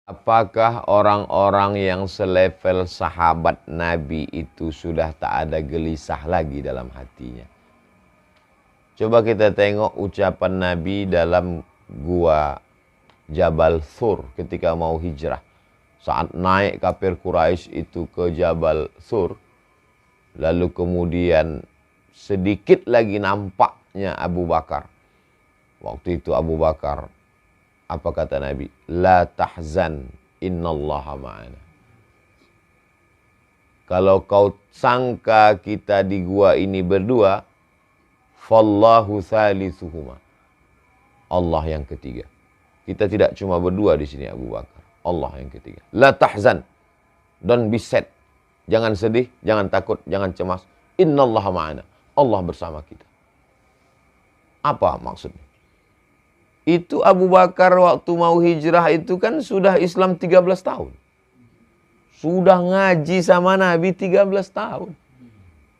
Apakah orang-orang yang selevel sahabat Nabi itu sudah tak ada gelisah lagi dalam hatinya? Coba kita tengok ucapan Nabi dalam gua Jabal Thur ketika mau hijrah. Saat naik kafir Quraisy itu ke Jabal Thur, lalu kemudian sedikit lagi nampaknya Abu Bakar. Waktu itu Abu Bakar, apa kata Nabi? La tahzan, innallaha ma'ana. Kalau kau sangka kita di gua ini berdua, fallahu thalithuhuma. Allah yang ketiga. Kita tidak cuma berdua di sini Abu Bakar. Allah yang ketiga. La tahzan. Don't be sad. Jangan sedih, jangan takut, jangan cemas. Innallaha ma'ana. Allah bersama kita. Apa maksudnya? Itu Abu Bakar waktu mau hijrah itu kan sudah Islam 13 tahun. Sudah ngaji sama Nabi 13 tahun.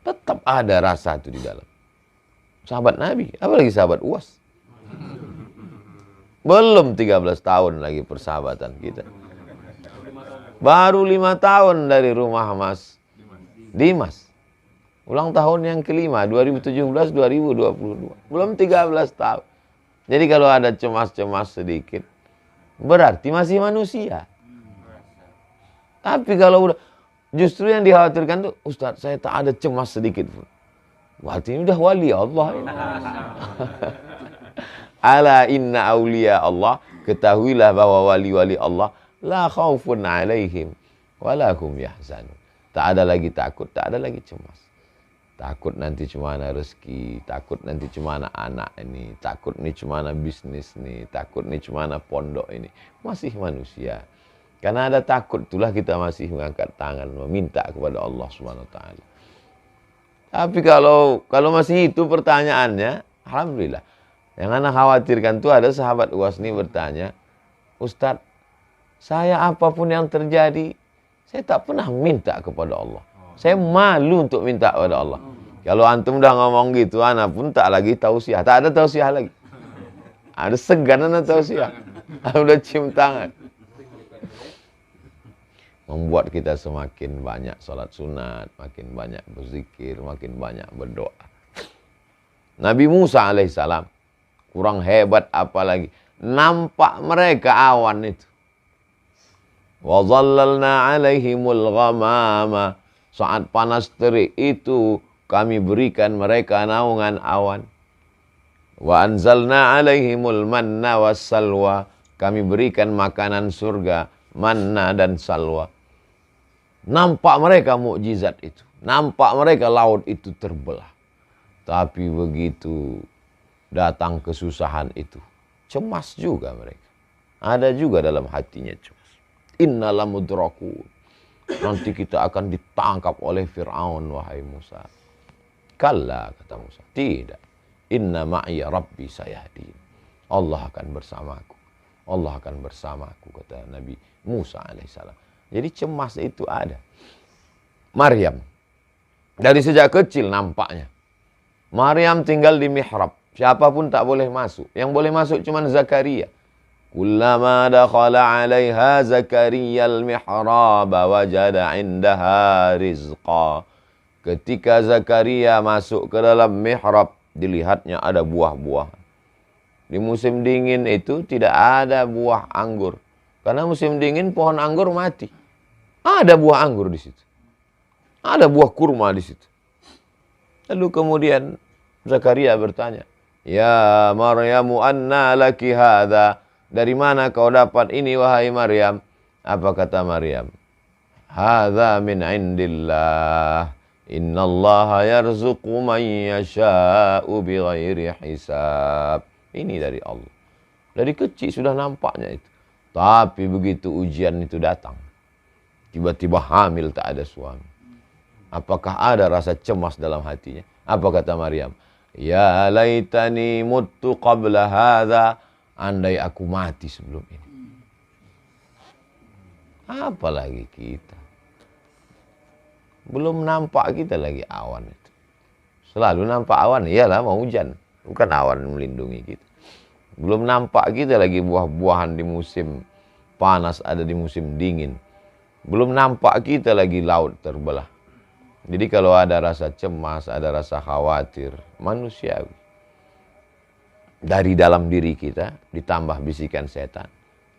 Tetap ada rasa itu di dalam. Sahabat Nabi, apalagi sahabat UAS. Belum 13 tahun lagi persahabatan kita. Baru 5 tahun dari rumah Mas Dimas. Ulang tahun yang kelima, 2017-2022. Belum 13 tahun. Jadi kalau ada cemas-cemas sedikit, berarti masih manusia. Tapi kalau udah, justru yang dikhawatirkan tuh, Ustaz, saya tak ada cemas sedikit pun. Berarti ini udah wali Allah. Ala inna awliya Allah, ketahuilah bahwa wali-wali Allah, la khaufun alaihim, walahum yahzanun. Tak ada lagi takut, tak ada lagi cemas. Takut nanti cuma ada rezeki, takut nanti cuma anak ini, takut nih cuma bisnis nih, takut nih cuma pondok ini. Masih manusia. Karena ada takut, itulah kita masih mengangkat tangan, meminta kepada Allah SWT. Tapi kalau masih itu pertanyaannya, alhamdulillah. Yang anak khawatirkan tuh ada sahabat UAS ini bertanya, Ustadz, saya apapun yang terjadi, saya tak pernah minta kepada Allah. Saya malu untuk minta kepada Allah. Kalau antum udah ngomong gitu, anak pun tak lagi tausiah. Tak ada tausiah lagi. Ada segan anak tausiah. Udah cium tangan. Membuat kita semakin banyak salat sunat, makin banyak berzikir, makin banyak berdoa. Nabi Musa alaihissalam kurang hebat apalagi. Nampak mereka awan itu. Wa zallalna alaihimul ghamama. Saat panas terik itu kami berikan mereka naungan awan. Wa anzalna alaihimul manna wassalwa. Kami berikan makanan surga, manna dan salwa. Nampak mereka mukjizat itu. Nampak mereka laut itu terbelah. Tapi begitu datang kesusahan itu, cemas juga mereka. Ada juga dalam hatinya cemas. Inna lamudrakun. Nanti kita akan ditangkap oleh Fir'aun, wahai Musa. Kalla, kata Musa. Tidak. Inna ma'iya rabbi sayahdin. Allah akan bersamaku. Allah akan bersamaku, kata Nabi Musa alaihissalam. Jadi cemas itu ada. Maryam. Dari sejak kecil nampaknya. Maryam tinggal di mihrab. Siapapun tak boleh masuk. Yang boleh masuk cuma Zakaria. Kullama dakhala 'alaiha Zakaria al-mihrab wajada 'indaha rizqa. Ketika Zakaria masuk ke dalam mihrab, dilihatnya ada buah-buah. Di musim dingin itu tidak ada buah anggur. Karena musim dingin pohon anggur mati. Ada buah anggur di situ. Ada buah kurma di situ. Lalu kemudian Zakaria bertanya, "Ya Maryamu anna laki hadza?" Dari mana kau dapat ini wahai Maryam? Apa kata Maryam? Hadza min indillah. Innallaha yarzuqu man yasha'u bighairi hisab. Ini dari Allah. Dari kecil sudah nampaknya itu. Tapi begitu ujian itu datang, tiba-tiba hamil tak ada suami. Apakah ada rasa cemas dalam hatinya? Apa kata Maryam? Ya laitani muttu qabla hadza. Andai aku mati sebelum ini. Apalagi kita. Belum nampak kita lagi awan itu. Selalu nampak awan, iyalah mau hujan. Bukan awan melindungi kita. Belum nampak kita lagi buah-buahan di musim panas, ada di musim dingin. Belum nampak kita lagi laut terbelah. Jadi kalau ada rasa cemas, ada rasa khawatir, manusiawi. Dari dalam diri kita ditambah bisikan setan.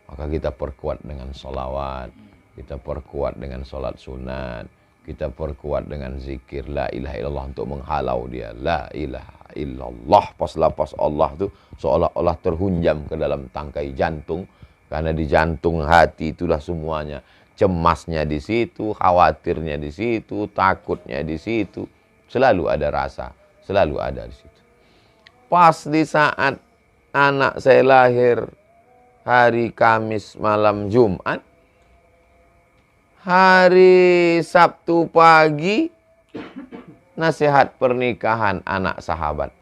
Maka kita perkuat dengan sholawat, kita perkuat dengan sholat sunat, kita perkuat dengan zikir la ilaha illallah untuk menghalau dia. La ilaha illallah, pas lapas Allah itu seolah-olah terhunjam ke dalam tangkai jantung. Karena di jantung hati itulah semuanya. Cemasnya di situ, khawatirnya di situ, takutnya di situ. Selalu ada rasa, selalu ada di situ. Pas di saat anak saya lahir hari Kamis malam Jumat, hari Sabtu pagi nasihat pernikahan anak sahabat.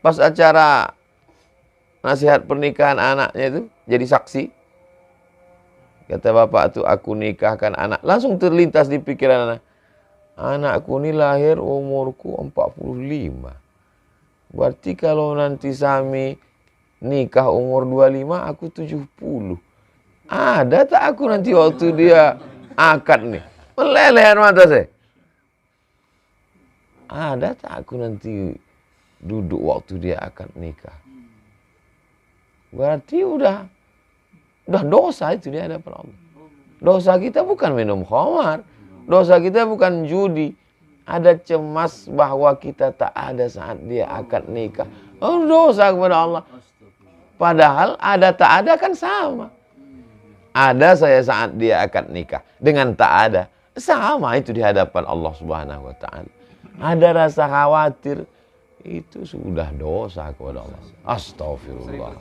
Pas acara nasihat pernikahan anaknya itu jadi saksi. Kata bapak tuh, aku nikahkan anak. Langsung terlintas di pikiran anak. Anakku ini lahir umurku 45. Berarti kalau nanti Sami nikah umur 25, aku 70. Ada tak aku nanti waktu dia akad nih? Meleleh air mata saya. Ada tak aku nanti duduk waktu dia akad nikah? Berarti udah dosa itu di hadapan Allah. Dosa kita bukan minum khamar. Dosa kita bukan judi. Ada cemas bahwa kita tak ada saat dia akad nikah. Oh, dosa kepada Allah. Padahal ada tak ada kan sama. Ada saya saat dia akad nikah. Dengan tak ada. Sama itu di hadapan Allah Subhanahu wa ta'ala. Ada rasa khawatir. Itu sudah dosa kepada Allah. Astagfirullah.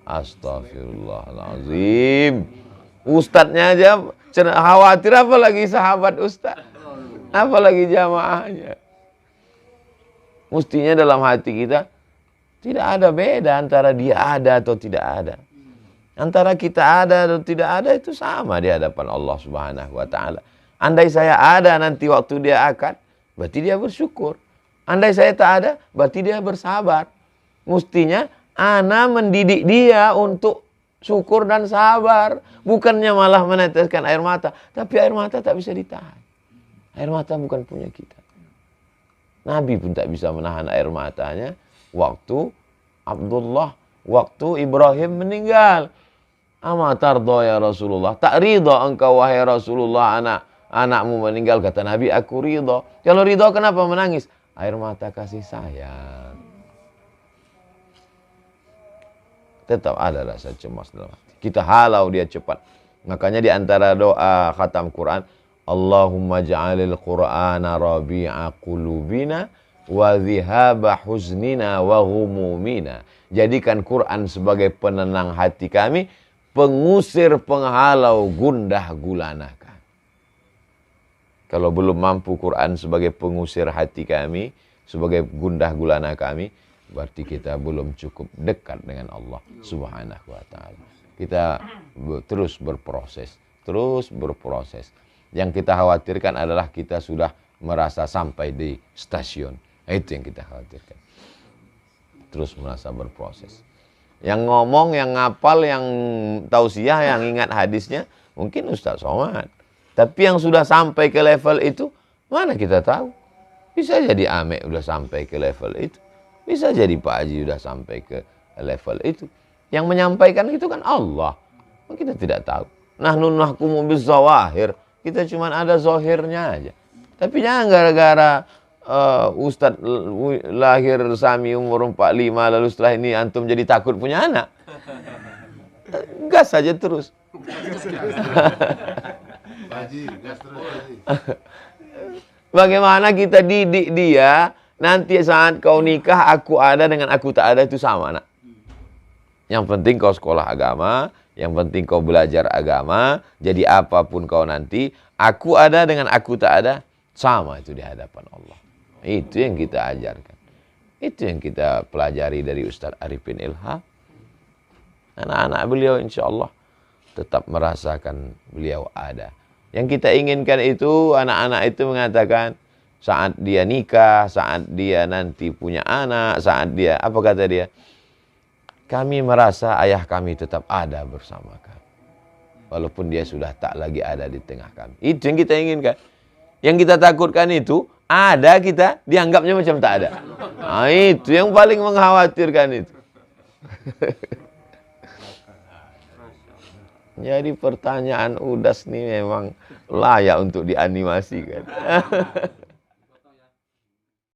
Astagfirullahaladzim. Ustadznya aja khawatir, apalagi sahabat ustadz. Apalagi jamaahnya. Mestinya dalam hati kita tidak ada beda antara dia ada atau tidak ada. Antara kita ada atau tidak ada itu sama di hadapan Allah Subhanahu wa ta'ala. Andai saya ada nanti waktu dia akad, berarti dia bersyukur. Andai saya tak ada, berarti dia bersabar. Mestinya ana mendidik dia untuk syukur dan sabar. Bukannya malah meneteskan air mata. Tapi air mata tak bisa ditahan. Air mata bukan punya kita. Nabi pun tak bisa menahan air matanya waktu Ibrahim meninggal. Ama tardo ya Rasulullah. Tak ridha engkau wahai Rasulullah anakmu meninggal. Kata Nabi, aku ridha. Kalau ridha kenapa menangis? Air mata kasih sayang. Tetap ada rasa cemas dalam hati. Kita halau dia cepat. Makanya di antara doa khatam Quran, Allahumma ja'alil Qur'ana rabi'a qulubina wa dhihaba huznina wa ghumumina. Jadikan Quran sebagai penenang hati kami, pengusir penghalau gundah gulana kami. Kalau belum mampu Quran sebagai pengusir hati kami, sebagai gundah gulana kami, berarti kita belum cukup dekat dengan Allah Subhanahu wa ta'ala. Kita terus berproses. Yang kita khawatirkan adalah kita sudah merasa sampai di stasiun. Itu yang kita khawatirkan. Terus merasa berproses. Yang ngomong, yang ngapal, yang tausiah, yang ingat hadisnya, mungkin Ustaz Somad. Tapi yang sudah sampai ke level itu, mana kita tahu? Bisa jadi Ame udah sampai ke level itu. Bisa jadi Pak Haji udah sampai ke level itu. Yang menyampaikan itu kan Allah. Kita tidak tahu. Nahnu nahkumu bizawahir. Kita cuma ada zohirnya aja. Tapi jangan gara-gara Ustadz lahir Sami umur 45 lalu setelah ini antum jadi takut punya anak. Gas saja terus. Bagaimana kita didik dia, nanti saat kau nikah aku ada dengan aku tak ada itu sama, nak. Yang penting kau sekolah agama, yang penting kau belajar agama, jadi apapun kau nanti, aku ada dengan aku tak ada, sama itu di hadapan Allah. Itu yang kita ajarkan. Itu yang kita pelajari dari Ustaz Arifin Ilham. Anak-anak beliau insya Allah tetap merasakan beliau ada. Yang kita inginkan itu, anak-anak itu mengatakan, saat dia nikah, saat dia nanti punya anak, saat dia, apa kata dia? Kami merasa ayah kami tetap ada bersama kami. Walaupun dia sudah tak lagi ada di tengah kami. Itu yang kita inginkan. Yang kita takutkan itu, ada kita, dianggapnya macam tak ada. Nah, itu yang paling mengkhawatirkan itu. Jadi pertanyaan Udas nih memang layak untuk dianimasikan.